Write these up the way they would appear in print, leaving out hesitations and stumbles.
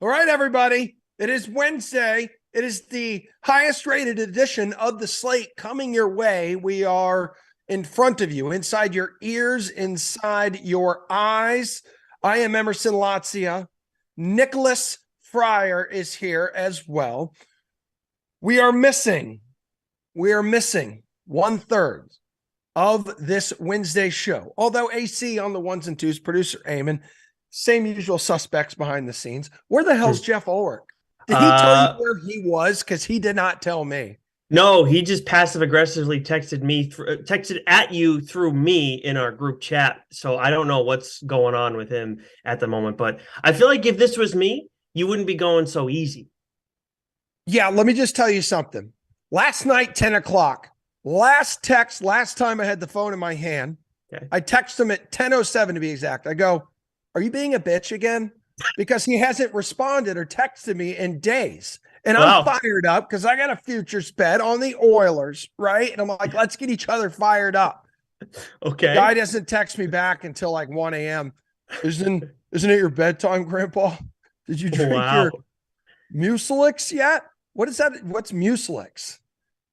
All right, everybody. It is Wednesday. It is the highest rated edition of the slate coming your way. We are in front of you, inside your ears, inside your eyes. I am Emerson Latzia. Nicholas Fryer is here as well. We are missing 1/3 of this Wednesday show. Although AC on the ones and twos, producer Eamon, same usual suspects behind the scenes. Where the hell's Jeff Ulrich? Did he tell you where he was? Because he did not tell me. No, he just passive aggressively texted at you through me in our group chat. So I don't know what's going on with him at the moment. But I feel like if this was me, you wouldn't be going so easy. Yeah, let me just tell you something. Last night, 10 o'clock, last text, last time I had the phone in my hand, okay. I text him at 10:07 to be exact. I go, are you being a bitch again? Because he hasn't responded or texted me in days. And I'm fired up because I got a futures bet on the Oilers, right? And I'm like, let's get each other fired up. Okay. Guy doesn't text me back until like 1 a.m. Isn't it your bedtime, Grandpa? Did you drink your Mucilix yet? What is that? What's Mucilix?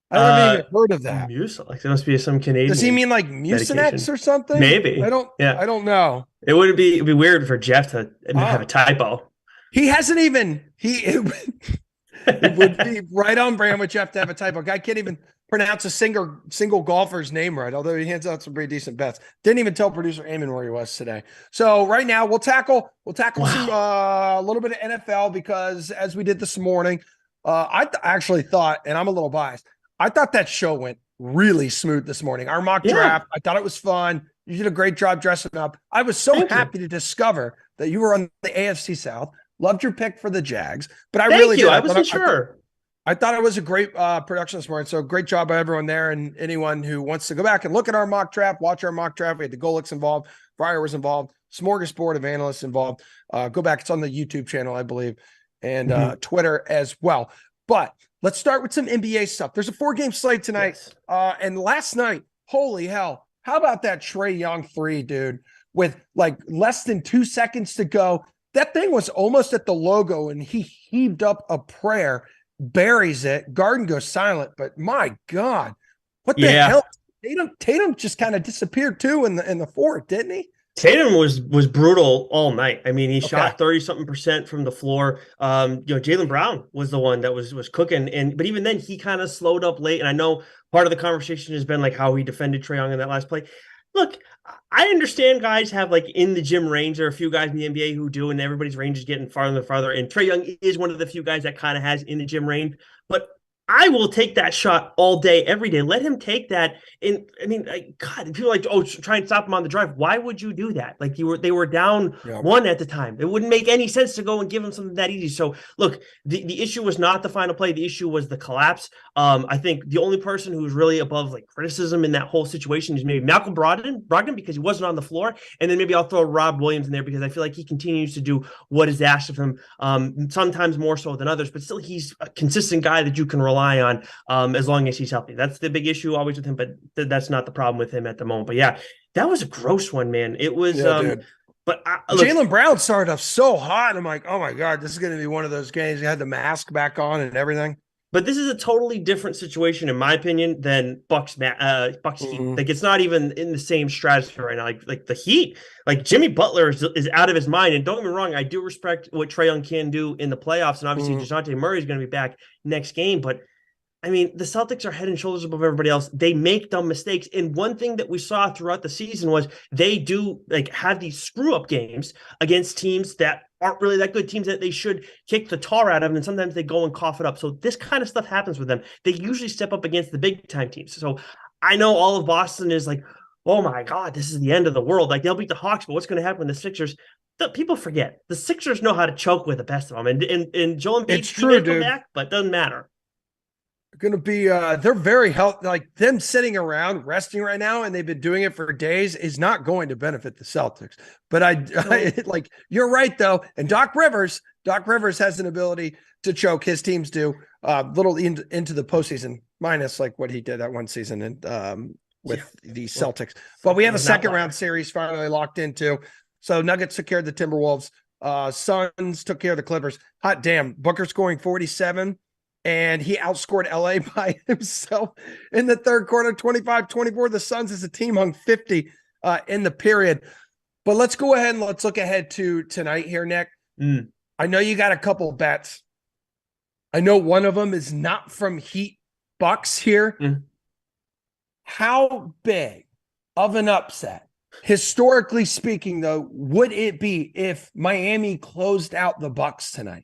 I haven't even heard of that. Mucilix. It must be some Canadian. Does he mean like Mucinex or something? Maybe. I don't know. It'd be weird for Jeff to have a typo. He hasn't even it would be right on brand with Jeff to have a typo. Guy can't even pronounce a single golfer's name right, although he hands out some pretty decent bets. Didn't even tell producer Eamon where he was today. So right now we'll tackle some a little bit of NFL because as we did this morning, I actually thought, and I'm a little biased, I thought that show went really smooth this morning. Our mock draft, I thought it was fun. You did a great job dressing up. I was so happy to discover that you were on the AFC South. Loved your pick for the Jags, but I wasn't sure. I thought it was a great production this morning. So great job by everyone there, and anyone who wants to go back and look at our mock draft, watch our mock draft. We had the Golics involved, Fryer was involved, smorgasbord of analysts involved. Go back; it's on the YouTube channel, I believe, and Twitter as well. But let's start with some NBA stuff. There's a 4-game slate tonight, and last night, holy hell! How about that Trae Young 3, dude? With like less than 2 seconds to go. That thing was almost at the logo, and he heaved up a prayer, buries it. Garden goes silent, but my God, what the hell? Tatum just kind of disappeared too in the fourth, didn't he? Tatum was brutal all night. I mean, he shot 30-something% from the floor. Jaylen Brown was the one that was cooking, but even then he kind of slowed up late. And I know part of the conversation has been like how he defended Trae Young in that last play. Look, I understand guys have like in the gym range. There are a few guys in the NBA who do, and everybody's range is getting farther and farther. And Trae Young is one of the few guys that kind of has in the gym range. But I will take that shot all day, every day. Let him take that. And I mean, God, people are like, try and stop him on the drive. Why would you do that? Like they were down 1 at the time. It wouldn't make any sense to go and give him something that easy. So look, the issue was not the final play. The issue was the collapse. I think the only person who's really above like criticism in that whole situation is maybe Malcolm Brogdon because he wasn't on the floor. And then maybe I'll throw Rob Williams in there because I feel like he continues to do what is asked of him, sometimes more so than others, but still he's a consistent guy that you can rely on as long as he's healthy. That's the big issue always with him, but that's not the problem with him at the moment. But yeah, that was a gross one, man. It was but Jaylen Brown started off so hot. I'm like, oh my God, this is going to be one of those games. He had the mask back on and everything. But this is a totally different situation, in my opinion, than Bucks Heat. Like it's not even in the same stratosphere right now. Like the Heat, like Jimmy Butler is out of his mind. And don't get me wrong, I do respect what Trae Young can do in the playoffs, and obviously DeJounte Murray is going to be back next game. But I mean, the Celtics are head and shoulders above everybody else. They make dumb mistakes. And one thing that we saw throughout the season was they do like have these screw up games against teams that aren't really that good, teams that they should kick the tar out of. And sometimes they go and cough it up. So this kind of stuff happens with them. They usually step up against the big time teams. So I know all of Boston is like, oh my God, this is the end of the world. Like they'll beat the Hawks, but what's going to happen with the Sixers? People forget the Sixers know how to choke with the best of them. And Joel Embiid come back, but it doesn't matter. Going to be they're very healthy. Like them sitting around resting right now, and they've been doing it for days, is not going to benefit the Celtics. But I like you're right though. And Doc Rivers has an ability to choke. His teams do little into the postseason, minus like what he did that one season and with the Celtics. But we have a second round series finally locked into. So Nuggets secured the Timberwolves. Suns took care of the Clippers. Hot damn. Booker scoring 47, and he outscored LA by himself in the third quarter, 25-24. The Suns as a team hung 50 in the period. But let's go ahead and let's look ahead to tonight here, Nick. I know you got a couple bets. I know one of them is not from Heat Bucks here. How big of an upset, historically speaking, though, would it be if Miami closed out the Bucks tonight?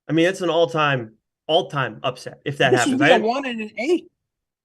I mean, it's an all-time upset if that happens. This would be a 1 and an 8.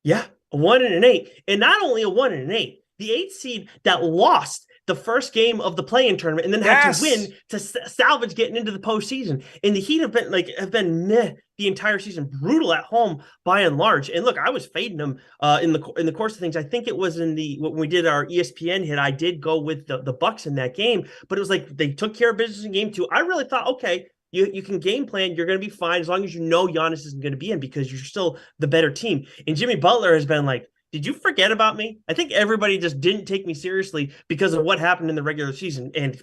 Yeah, a 1 and an 8. And not only a 1 and an 8, the 8 seed that lost the first game of the play-in tournament and then had to win to salvage getting into the postseason. And the Heat have been meh the entire season, brutal at home by and large. And look, I was fading them in the course of things. I think it was when we did our ESPN hit, I did go with the Bucks in that game, but it was like they took care of business in game 2. I really thought, okay, you can game plan. You're going to be fine as long as you know Giannis isn't going to be in because you're still the better team. And Jimmy Butler has been like, did you forget about me? I think everybody just didn't take me seriously because of what happened in the regular season. And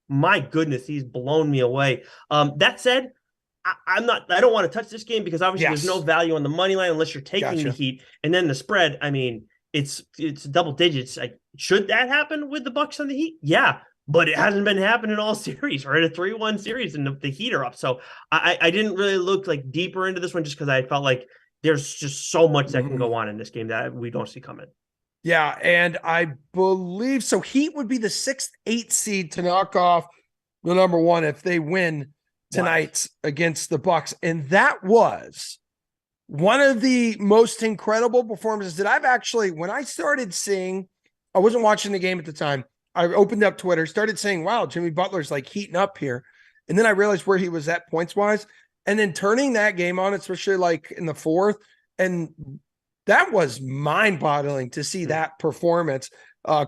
my goodness, he's blown me away. That said, I don't want to touch this game because obviously there's no value on the money line unless you're taking the Heat. And then the spread, I mean, it's double digits. Like, should that happen with the Bucks and the Heat? Yeah. But it hasn't been happening all series. We're at a 3-1 series and the Heat are up. So I didn't really look like deeper into this one just because I felt like there's just so much that can go on in this game that we don't see coming. Yeah, and I believe so. Heat would be the 6th, 8th seed to knock off the number 1 if they win tonight against the Bucks. And that was one of the most incredible performances that I've actually, when I started seeing, I wasn't watching the game at the time. I opened up Twitter, started saying, wow, Jimmy Butler's like heating up here. And then I realized where he was at points-wise. And then turning that game on, especially like in the 4th, and that was mind-boggling to see that performance.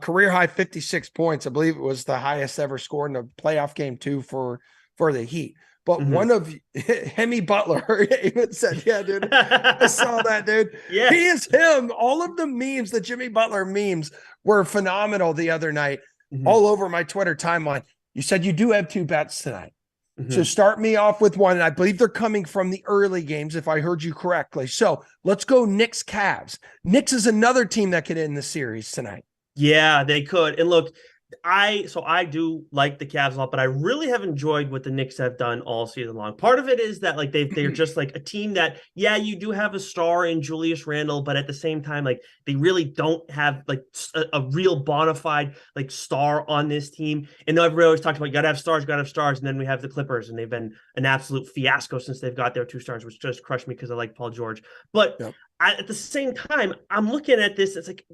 Career high 56 points. I believe it was the highest ever scored in a playoff game too for the Heat. But one of Hemi Butler even said, yeah, dude, I saw that, dude. Yeah. He is him. All of the memes, the Jimmy Butler memes were phenomenal the other night, all over my Twitter timeline. You said you do have 2 bets tonight. So start me off with one, and I believe they're coming from the early games, if I heard you correctly. So let's go Knicks Cavs. Knicks is another team that could end the series tonight. Yeah, they could. And look, I do like the Cavs a lot, but I really have enjoyed what the Knicks have done all season long. Part of it is that like they're just like a team that, yeah, you do have a star in Julius Randle, but at the same time, like they really don't have like a real bona fide like star on this team. And everybody always talks about you gotta have stars, and then we have the Clippers, and they've been an absolute fiasco since they've got their 2 stars, which just crushed me because I like Paul George. But at the same time, I'm looking at this, it's like,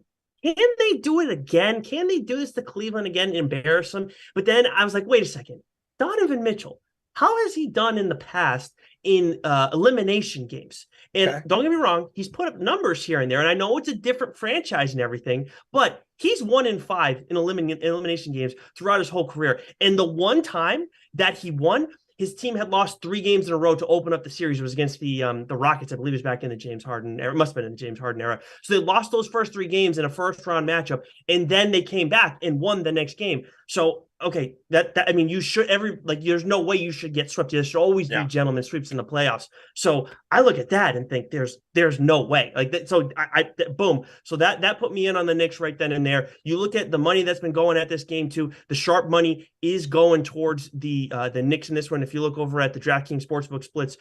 can they do it again? Can they do this to Cleveland again and embarrass them? But then I was like, wait a second. Donovan Mitchell, how has he done in the past in elimination games? And don't get me wrong, he's put up numbers here and there. And I know it's a different franchise and everything, but he's 1-5 in elimination games throughout his whole career. And the one time that he won, his team had lost 3 games in a row to open up the series. It was against the Rockets. I believe it was back in the James Harden era. It must have been in the James Harden era. So they lost those first 3 games in a first-round matchup, and then they came back and won the next game. So, okay, that I mean, you should there's no way you should get swept. There should always be gentlemen sweeps in the playoffs. So I look at that and think there's no way. Like that. So boom. So that put me in on the Knicks right then and there. You look at the money that's been going at this game too. The sharp money is going towards the Knicks in this one. If you look over at the DraftKings Sportsbook splits,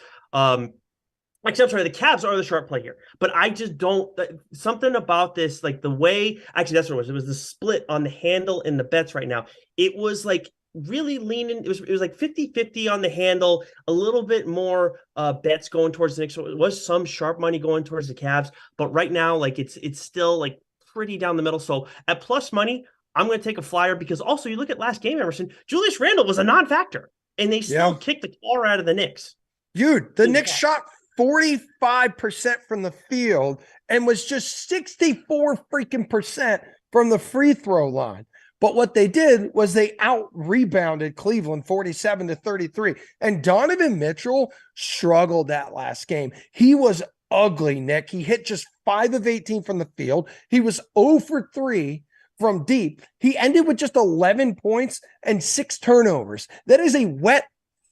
Actually, I'm sorry, the Cavs are the sharp play here, but I just don't, something about this, like the way, actually that's what it was. It was the split on the handle and the bets right now. It was like really leaning, it was like 50-50 on the handle, a little bit more bets going towards the Knicks. So it was some sharp money going towards the Cavs, but right now, like it's still like pretty down the middle. So at plus money, I'm going to take a flyer because also you look at last game, Emerson, Julius Randle was a non-factor and they still kicked the car out of the Knicks. Dude, the Knicks shot 45% from the field and was just 64 freaking percent from the free throw line. But what they did was they out-rebounded Cleveland 47-33. And Donovan Mitchell struggled that last game. He was ugly, Nick. He hit just 5 of 18 from the field. He was 0 for 3 from deep. He ended with just 11 points and 6 turnovers. That is a wet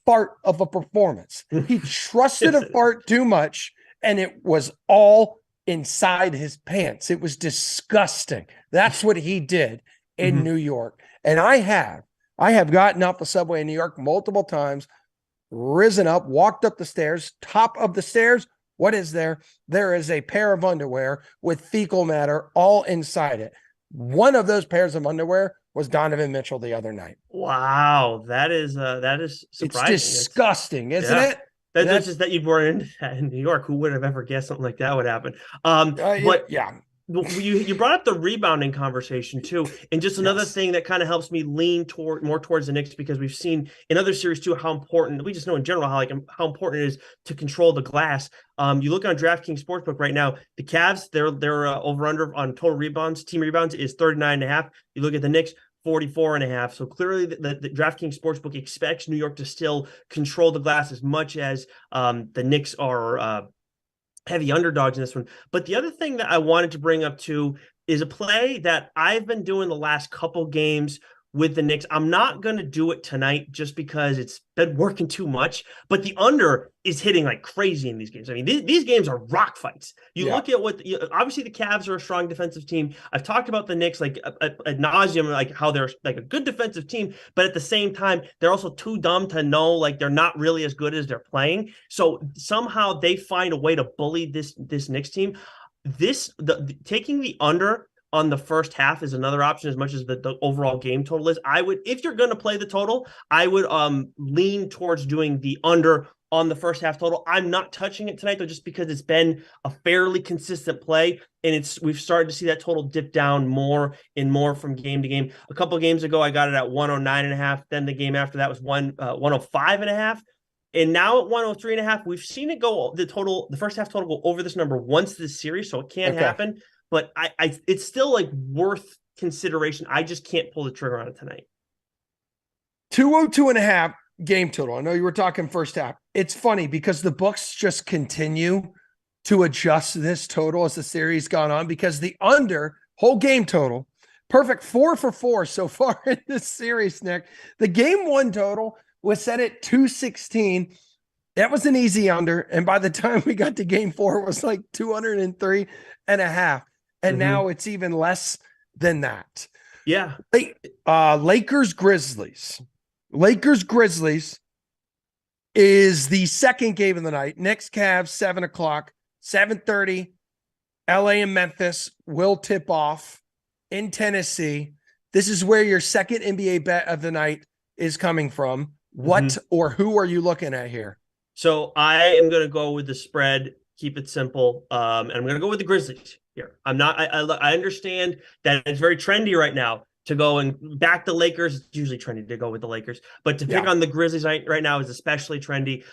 fart of a performance. He trusted a fart too much, and it was all inside his pants. It was disgusting. That's what he did in New York. And I have gotten off the subway in New York multiple times, risen up, walked up the stairs, top of the stairs. What is there? There is a pair of underwear with fecal matter all inside it. One of those pairs of underwear was Donovan Mitchell the other night. Wow, that is surprising. It's disgusting, isn't it? That's just that you were in New York. Who would have ever guessed something like that would happen? But yeah. You brought up the rebounding conversation too, and just another thing that kind of helps me lean more towards the Knicks, because we've seen in other series too how important, we just know in general how important it is to control the glass. You look on DraftKings Sportsbook right now, the Cavs, their over under on total rebounds, team rebounds is 39.5. You look at the Knicks, 44.5. So clearly the DraftKings Sportsbook expects New York to still control the glass as much as the Knicks are heavy underdogs in this one. But the other thing that I wanted to bring up too is a play that I've been doing the last couple games with the Knicks. I'm not going to do it tonight just because it's been working too much, but the under is hitting like crazy in these games. I mean, these games are rock fights. You look at obviously the Cavs are a strong defensive team. I've talked about the Knicks like ad nauseum, like how they're like a good defensive team, but at the same time, they're also too dumb to know like they're not really as good as they're playing. So somehow they find a way to bully this Knicks team. Taking the under on the first half is another option, as much as the overall game total is. I would, if you're going to play the total, I would lean towards doing the under on the first half total. I'm not touching it tonight though, just because it's been a fairly consistent play, and we've started to see that total dip down more and more from game to game. A couple of games ago, I got it at 109.5. Then the game after that was 105.5. And now at 103.5, we've seen it go the first half total go over this number once this series, so it can happen. But it's still like worth consideration. I just can't pull the trigger on it tonight. 202.5 game total. I know you were talking first half. It's funny because the books just continue to adjust this total as the series gone on, because the under whole game total, perfect 4 for 4 so far in this series, Nick. The game one total was set at 216. That was an easy under. And by the time we got to game 4, it was like 203.5. And now it's even less than that. Yeah. Lakers Grizzlies. Lakers Grizzlies is the second game of the night. Knicks Cavs, 7 o'clock, 7:30. LA and Memphis will tip off in Tennessee. This is where your second NBA bet of the night is coming from. What or who are you looking at here? So I am going to go with the spread. Keep it simple. And I'm going to go with the Grizzlies here. I understand that it's very trendy right now to go and back the Lakers. It's usually trendy to go with the Lakers, but to pick on the Grizzlies right now is especially trendy.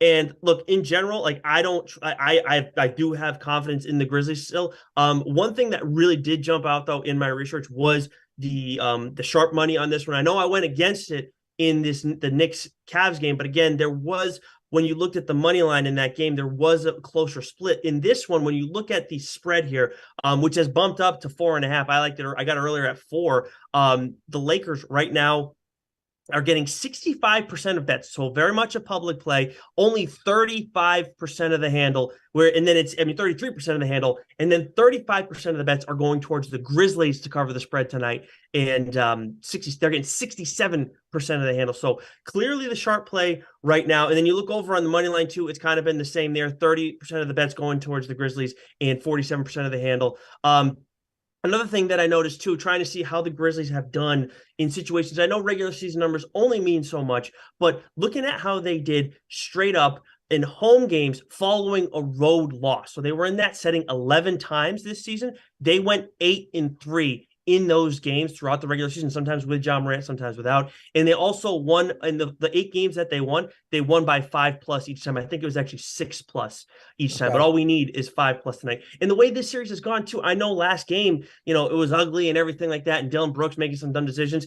And look, in general, like I do have confidence in the Grizzlies still. One thing that really did jump out though in my research was the sharp money on this one. I know I went against it in the Knicks Cavs game, but again, there was, when you looked at the money line in that game, there was a closer split. In this one, when you look at the spread here, which has bumped up to 4.5, I liked it. I got it earlier at 4. The Lakers right now are getting 65% of bets, so very much a public play. Only 35% of the handle, and then 33% of the handle, and then 35% of the bets are going towards the Grizzlies to cover the spread tonight, and they're getting 67% of the handle. So clearly the sharp play right now. And then you look over on the money line too; it's kind of been the same there. 30% of the bets going towards the Grizzlies, and 47% of the handle. Another thing that I noticed too, trying to see how the Grizzlies have done in situations. I know regular season numbers only mean so much, but looking at how they did straight up in home games following a road loss. So they were in that setting 11 times this season. They went 8-3 in those games throughout the regular season, sometimes with John Morant, sometimes without. And they also won in the 8 games that they won by 5+ each time. I think it was actually 6+ each time, but all we need is 5+ tonight. And the way this series has gone too, I know last game, it was ugly and everything like that, and Dylan Brooks making some dumb decisions.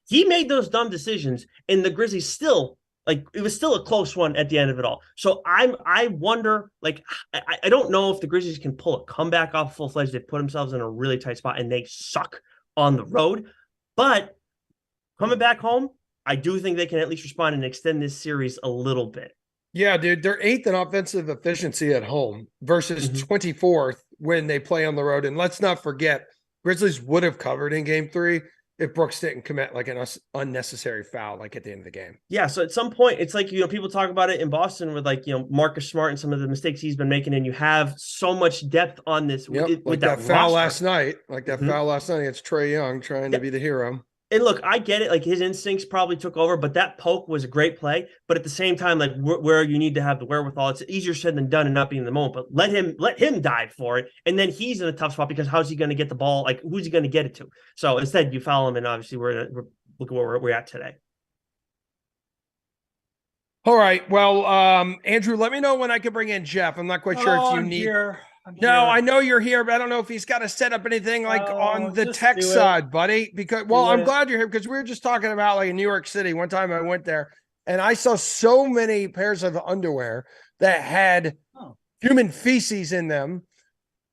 He made those dumb decisions, and the Grizzlies still, it was still a close one at the end of it all. So I wonder, I don't know if the Grizzlies can pull a comeback off full-fledged. They've put themselves in a really tight spot, and they suck on the road. But coming back home, I do think they can at least respond and extend this series a little bit. Yeah, dude, they're 8th in offensive efficiency at home versus 24th when they play on the road. And let's not forget, Grizzlies would have covered in game 3 if Brooks didn't commit like an unnecessary foul like at the end of the game. Yeah, so at some point, it's like, people talk about it in Boston with like, Marcus Smart and some of the mistakes he's been making, and you have so much depth on this with that foul last night, it's Trae Young trying to be the hero. And look, I get it. Like his instincts probably took over, but that poke was a great play. But at the same time, like where you need to have the wherewithal, it's easier said than done and not being in the moment. But let him dive for it, and then he's in a tough spot because how's he going to get the ball? Like who's he going to get it to? So instead, you foul him, and obviously we're look at where we're at today. All right. Well, Andrew, let me know when I can bring in Jeff. I'm not quite sure if you need. Here. No, I know you're here, but I don't know if he's got to set up anything like on the tech side, buddy. Because, I'm glad you're here because we were just talking about like in New York City. One time I went there and I saw so many pairs of underwear that had human feces in them.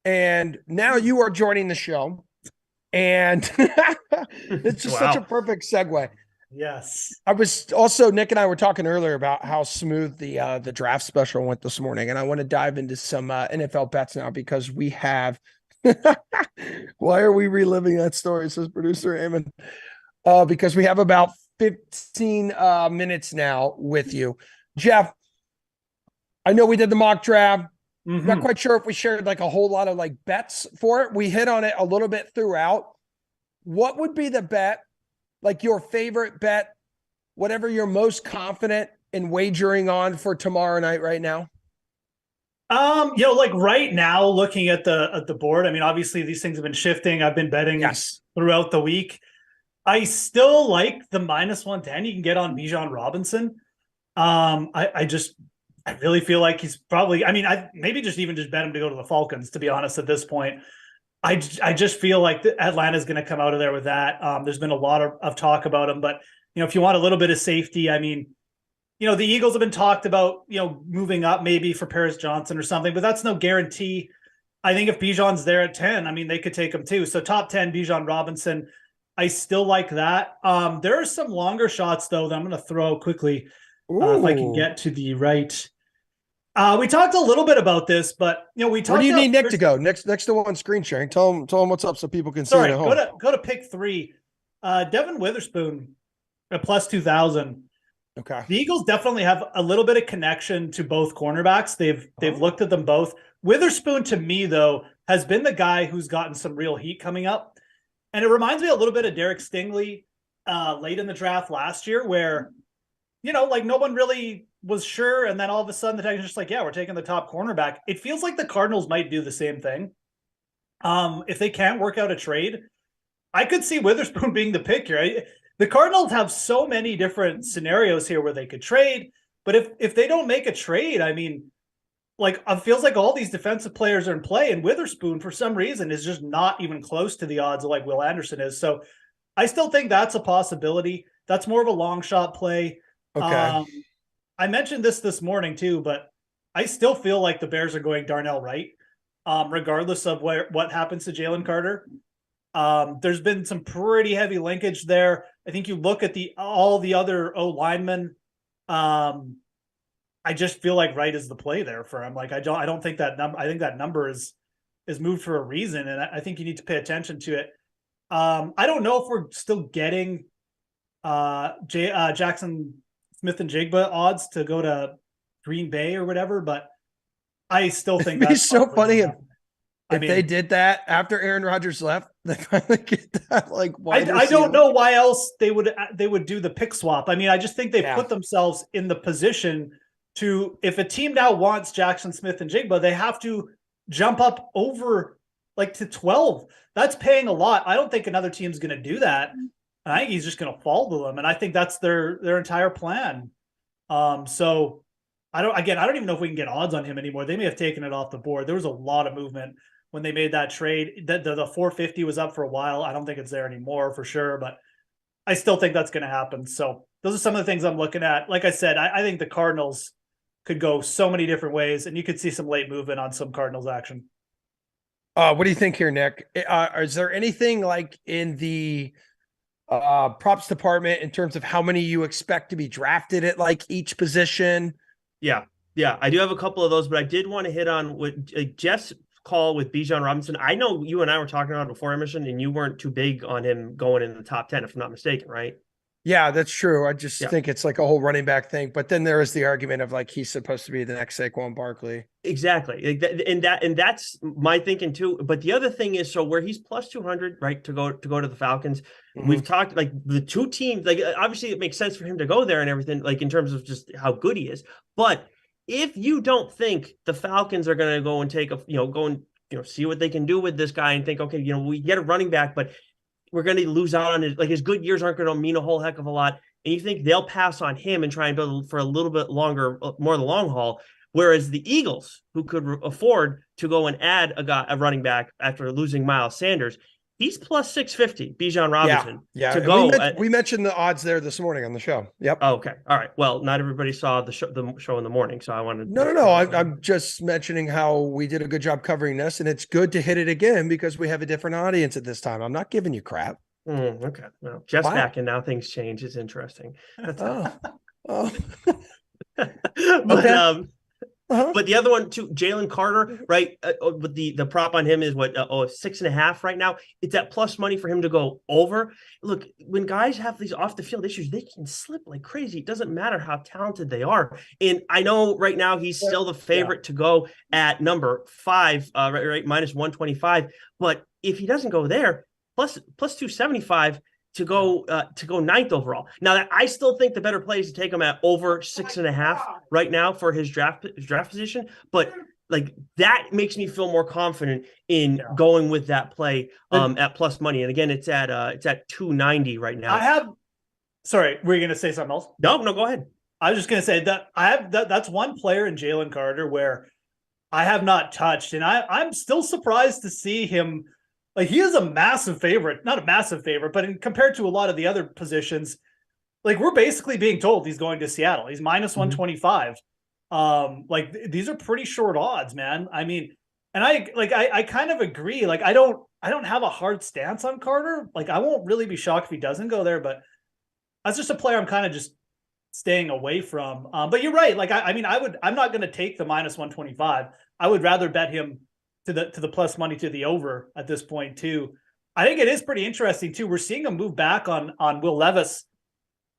And now you are joining the show. And it's just such a perfect segue. Yes. I was also, Nick and I were talking earlier about how smooth the draft special went this morning. And I want to dive into some NFL bets now because we have, why are we reliving that story? Says producer Eamon. Because we have about 15 minutes now with you. Jeff, I know we did the mock draft. Not quite sure if we shared like a whole lot of like bets for it. We hit on it a little bit throughout. What would be the bet? Like your favorite bet, whatever you're most confident in wagering on for tomorrow night right now? Like right now, looking at the board, I mean, obviously these things have been shifting. I've been betting throughout the week. I still like the -110 you can get on Bijan Robinson. I really feel like he's probably, I maybe just bet him to go to the Falcons, to be honest, at this point. I just feel like Atlanta's going to come out of there with that. There's been a lot of talk about him, but if you want a little bit of safety, the Eagles have been talked about, moving up maybe for Paris Johnson or something, but that's no guarantee. I think if Bijan's there at 10, they could take him too. So top 10, Bijan Robinson. I still like that. There are some longer shots though that I'm going to throw quickly if I can get to the right. We talked a little bit about this, but we talked. Where do you need Nick to go? Next to one screen sharing. Tell him what's up so people can see it at home. Go to pick 3. Devin Witherspoon at +2,000. Okay. The Eagles definitely have a little bit of connection to both cornerbacks. They've looked at them both. Witherspoon to me though has been the guy who's gotten some real heat coming up, and it reminds me a little bit of Derek Stingley late in the draft last year, where like no one really was sure, and then all of a sudden the Titans are just like, yeah, we're taking the top cornerback. It feels like the Cardinals might do the same thing. If they can't work out a trade, I could see Witherspoon being the pick here. The Cardinals have so many different scenarios here where they could trade, but if they don't make a trade, it feels like all these defensive players are in play, and Witherspoon for some reason is just not even close to the odds of like Will Anderson is. So I still think that's a possibility. That's more of a long shot play. Okay. I mentioned this morning too, but I still feel like the Bears are going Darnell Wright, regardless of what happens to Jalen Carter. There's been some pretty heavy linkage there. I think you look at all the other O linemen. I just feel like Wright is the play there for him. Like I don't think that number. I think that number is moved for a reason, and I think you need to pay attention to it. I don't know if we're still getting Jackson Smith and Jigba odds to go to Green Bay or whatever, but I still think that's so funny if they did that after Aaron Rodgers left. They finally get that I don't know why else they would do the pick swap. I just think they put themselves in the position to, if a team now wants Jackson Smith and Jigba, they have to jump up over to 12. That's paying a lot. I don't think another team's going to do that. I think he's just going to fall to them, and I think that's their entire plan. So I don't even know if we can get odds on him anymore. They may have taken it off the board. There was a lot of movement when they made that trade. The 450 was up for a while. I don't think it's there anymore for sure, but I still think that's going to happen. So those are some of the things I'm looking at. Like I said, I think the Cardinals could go so many different ways, and you could see some late movement on some Cardinals action. What do you think here, Nick? Is there anything like in the props department in terms of how many you expect to be drafted at like each position. Yeah. Yeah. I do have a couple of those, but I did want to hit on what Jeff's call with Bijan Robinson. I know you and I were talking about it before emission, and you weren't too big on him going in the top 10, if I'm not mistaken, right? Yeah, that's true. I just think it's like a whole running back thing. But then there is the argument of like he's supposed to be the next Saquon Barkley. Exactly. And that's my thinking too. But the other thing is, so where he's plus 200, right, to go to the Falcons, we've talked like the two teams, like obviously it makes sense for him to go there and everything, like in terms of just how good he is. But if you don't think the Falcons are going to go and take see what they can do with this guy and think, okay, we get a running back, but we're going to lose out on his, like his good years aren't going to mean a whole heck of a lot. And you think they'll pass on him and try and build for a little bit longer, more the long haul. Whereas the Eagles, who could afford to go and add a running back after losing Miles Sanders, he's plus 650, Bijan Robinson. Yeah. To go. We mentioned the odds there this morning on the show. Yep. Oh, okay. All right. Well, not everybody saw the show in the morning, so I wanted. No. I'm just mentioning how we did a good job covering this, and it's good to hit it again because we have a different audience at this time. I'm not giving you crap. Okay. Well, Jeff's back, and now things change. It's interesting. But, but the other one too, Jalen Carter, right? But the prop on him is what 6.5 right now. It's at plus money for him to go over. Look, when guys have these off the field issues, they can slip like crazy. It doesn't matter how talented they are. And I know right now he's still the favorite to go at number 5, right, minus 125. But if he doesn't go there, plus 275. To go ninth overall. Now, I still think the better play is to take him at over 6.5 right now for his draft position. But like that makes me feel more confident in going with that play at plus money. And again, it's at 290 right now. Sorry, were you going to say something else? No, go ahead. I was just going to say that that's one player in Jalen Carter where I have not touched, and I'm still surprised to see him. Like he is a massive favorite, not a massive favorite, but compared to a lot of the other positions, like we're basically being told he's going to Seattle. He's minus 125. Like these are pretty short odds, man. I mean, and I kind of agree. Like I don't have a hard stance on Carter. Like I won't really be shocked if he doesn't go there, but that's just a player I'm kind of just staying away from. But you're right. Like I'm not going to take the minus 125. I would rather bet him to the plus money to the over at this point too. I think it is pretty interesting too. We're seeing him move back on Will Levis.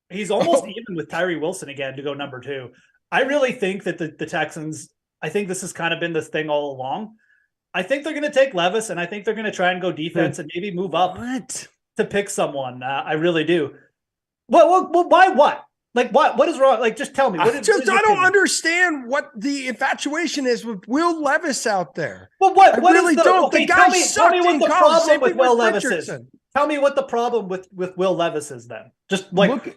He's almost even with Tyree Wilson again to go number 2. I really think that the Texans, I think this has kind of been this thing all along. I think they're going to take Levis, and I think they're going to try and go defense and maybe move up to pick someone. I really do. Well, why what? Like what is wrong? Like just tell me. I don't understand what the infatuation is with Will Levis out there. Well, what really don't. Okay, the guy tell me what the problem with Will Levis is. Tell me what the problem with Will Levis is then. Just like look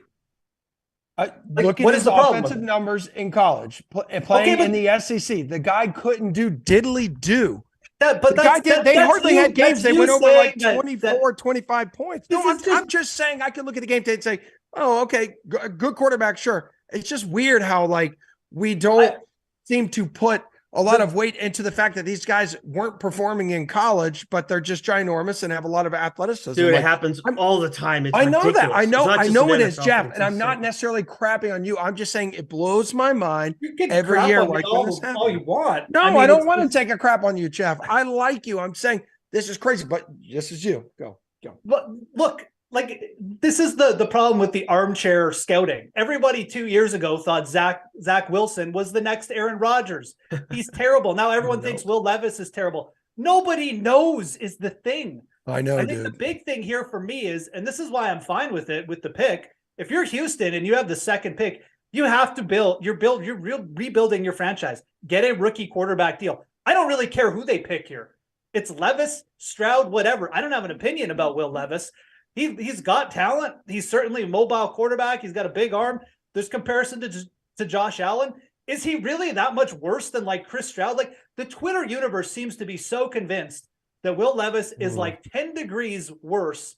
at his offensive numbers in college, playing in the SEC. The guy couldn't do diddly do. They hardly had games. They went over like 24, 25 points. No, I'm just saying I could look at the game tape and say, oh, okay, good quarterback, sure. It's just weird how like we don't seem to put a lot of weight into the fact that these guys weren't performing in college, but they're just ginormous and have a lot of athleticism. Dude, it happens all the time. It's I know ridiculous. that. I know it is, Jeff, and I'm not necessarily crapping on you. I'm just saying it blows my mind every year. Like all you want. No, I don't want to take a crap on you, Jeff. I like you. I'm saying this is crazy, but this is you. Go. But look. Like this is the problem with the armchair scouting. Everybody 2 years ago thought Zach Wilson was the next Aaron Rodgers. He's terrible. Now everyone thinks Will Levis is terrible. Nobody knows is the thing. I know. I think the big thing here for me is, and this is why I'm fine with it with the pick. If you're Houston and you have the second pick, you have to You're rebuilding your franchise. Get a rookie quarterback deal. I don't really care who they pick here. It's Levis, Stroud, whatever. I don't have an opinion about Will Levis. He's got talent. He's certainly a mobile quarterback. He's got a big arm. There's comparison to Josh Allen. Is he really that much worse than like Chris Stroud? Like the Twitter universe seems to be so convinced that Will Levis is like 10 degrees worse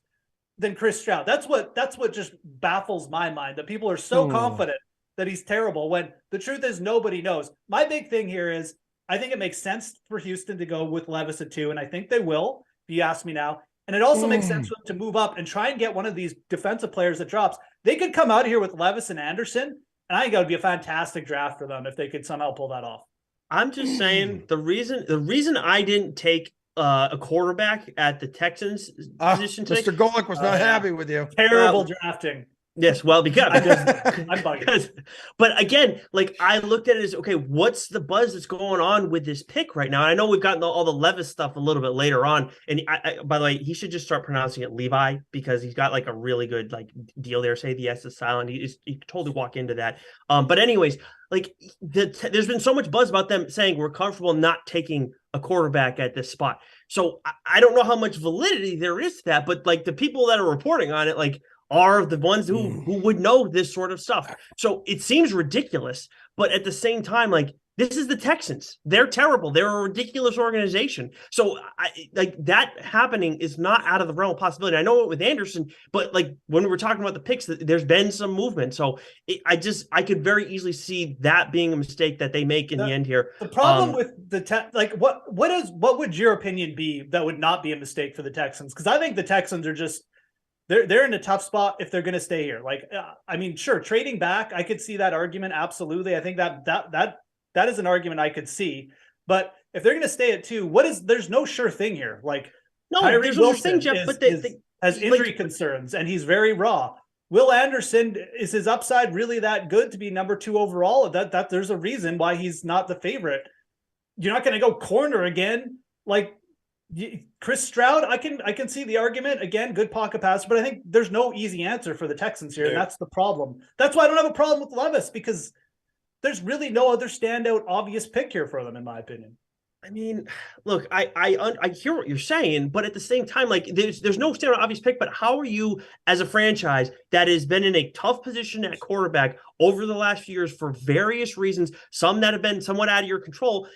than Chris Stroud. That's what just baffles my mind, that people are so confident that he's terrible when the truth is nobody knows. My big thing here is I think it makes sense for Houston to go with Levis at 2, and I think they will, if you ask me now. And it also makes sense for them to move up and try and get one of these defensive players that drops. They could come out here with Levis and Anderson, and I think that would be a fantastic draft for them if they could somehow pull that off. I'm just saying the reason I didn't take a quarterback at the Texans position today. Mr. Golick was not happy with you. Terrible drafting. Yes, well, because I'm bugging. But again, like I looked at it as okay, what's the buzz that's going on with this pick right now? And I know we've gotten all the Levis stuff a little bit later on. And by the way, he should just start pronouncing it Levi because he's got like a really good like deal there. Say the S is silent. He could totally walk into that. But anyways, like there's been so much buzz about them saying we're comfortable not taking a quarterback at this spot. So I don't know how much validity there is to that, but like the people that are reporting on it, like are the ones who would know this sort of stuff. So it seems ridiculous, but at the same time, like this is the Texans. They're terrible. They're a ridiculous organization. So like that happening is not out of the realm of possibility. I know it with Anderson, but like when we were talking about the picks, there's been some movement. So I could very easily see that being a mistake that they make in the end here. The problem with the what would your opinion be that would not be a mistake for the Texans? Because I think the Texans are just they're in a tough spot if they're going to stay here. Like, I mean, sure, trading back, I could see that argument. Absolutely. I think that is an argument I could see. But if they're going to stay at 2, there's no sure thing here. Like, no, Tyree there's no sure thing, Jeff, has injury concerns and he's very raw. Will Anderson, is his upside really that good to be number 2 overall? That there's a reason why he's not the favorite. You're not going to go corner again. Like, Chris Stroud, I can see the argument. Again, good pocket passer, but I think there's no easy answer for the Texans here, and that's the problem. That's why I don't have a problem with Levis, because there's really no other standout obvious pick here for them, in my opinion. I mean, look, I hear what you're saying, but at the same time, like there's no standout obvious pick. But how are you, as a franchise that has been in a tough position at quarterback over the last few years for various reasons, some that have been somewhat out of your control?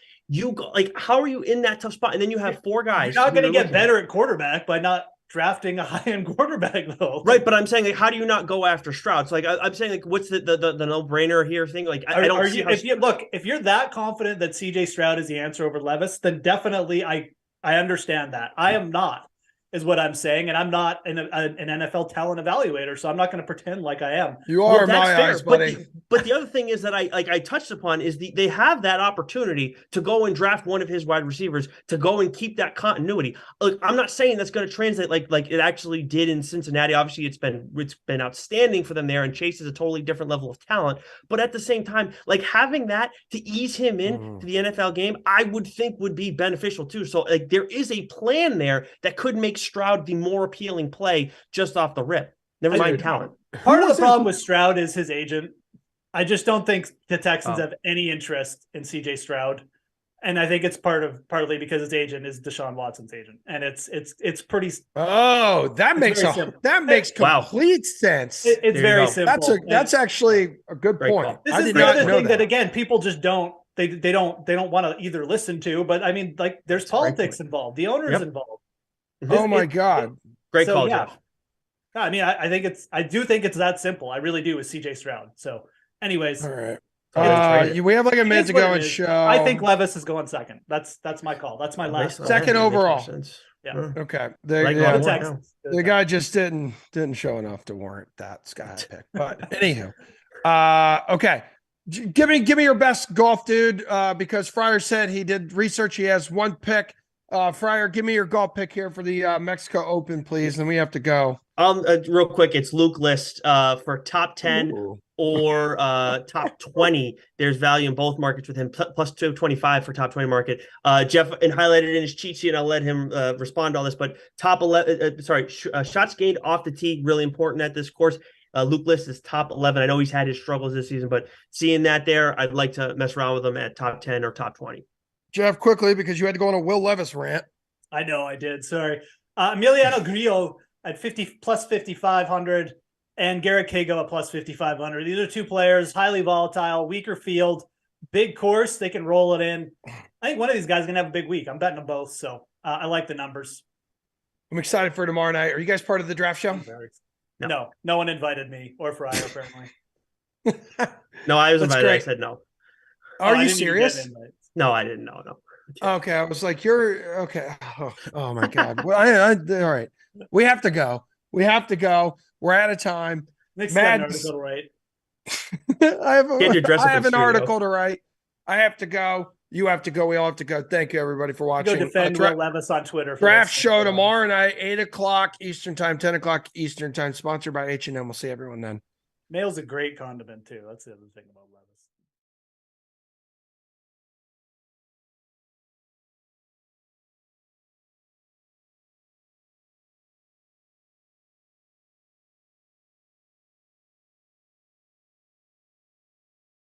How are you in that tough spot? And then you have 4 guys. You're not going to get better at quarterback by not drafting a high-end quarterback, though. Right, but I'm saying, like, how do you not go after Stroud? So, like, I'm saying, like, what's the no-brainer here thing? Like, I don't see if you're that confident that CJ Stroud is the answer over Levis, then definitely I understand that. I am not, is what I'm saying, and I'm not an NFL talent evaluator, so I'm not going to pretend like I am. You are in my eyes, buddy. But the other thing is that I touched upon is they have that opportunity to go and draft one of his wide receivers to go and keep that continuity. Look, I'm not saying that's going to translate like it actually did in Cincinnati. Obviously, it's been outstanding for them there, and Chase is a totally different level of talent. But at the same time, like having that to ease him in to the NFL game, I would think would be beneficial too. So like there is a plan there that could make Stroud the more appealing play just off the rip. Never mind talent. Part of the problem with Stroud is his agent. I just don't think the Texans have any interest in CJ Stroud. And I think it's partly because his agent is Deshaun Watson's agent. And it's pretty. Oh, that makes complete sense. It's very simple. That's actually a good point. This is the other thing that again, people just don't, they don't want to either listen to, but I mean, like there's politics involved. The owner is involved. Oh my God. Great call, Jeff. I mean, I do think it's that simple. I really do with CJ Stroud. So anyways. All right. We have like a minute to go and show. I think Levis is going second. That's my call. That's my last second overall. Yeah. Okay. The guy just didn't show enough to warrant that Sky pick. But anywho. Okay. Give me your best golf dude. Because Fryer said he did research. He has 1 pick. Fryer, give me your golf pick here for the Mexico Open, please. And we have to go. Real quick, it's Luke List for top 10 or top 20. There's value in both markets with him, plus 225 for top 20 market. Jeff and highlighted in his cheat sheet, and I'll let him respond to all this. But top 11, shots gained off the tee, really important at this course. Luke List is top 11. I know he's had his struggles this season, but seeing that there, I'd like to mess around with him at top 10 or top 20. Jeff, quickly, because you had to go on a Will Levis rant. I know I did. Sorry. Emiliano Grillo at 50 plus 5,500 and Garrett Cago at plus 5,500. These are 2 players, highly volatile, weaker field, big course. They can roll it in. I think one of these guys is going to have a big week. I'm betting them both. So I like the numbers. I'm excited for tomorrow night. Are you guys part of the draft show? No one invited me or Fryer, apparently. No, I was invited. Great. I said no. Are you serious? No, I didn't know. No. Okay, I was like, you're okay. Oh my God. Well, all right. We have to go. We have to go. We're out of time. Nick's got an Mads, article to write. Can't you dress I up in have an studio? article to write. I have to go. You have to go. We all have to go. Thank you, everybody, for Go watching. defend Will Levis on Twitter. For Draft this. show tomorrow night, 8:00 Eastern time, 10:00 Eastern time, sponsored by H&M. We'll see everyone then. Mail's a great condiment too. That's the other thing about Levis.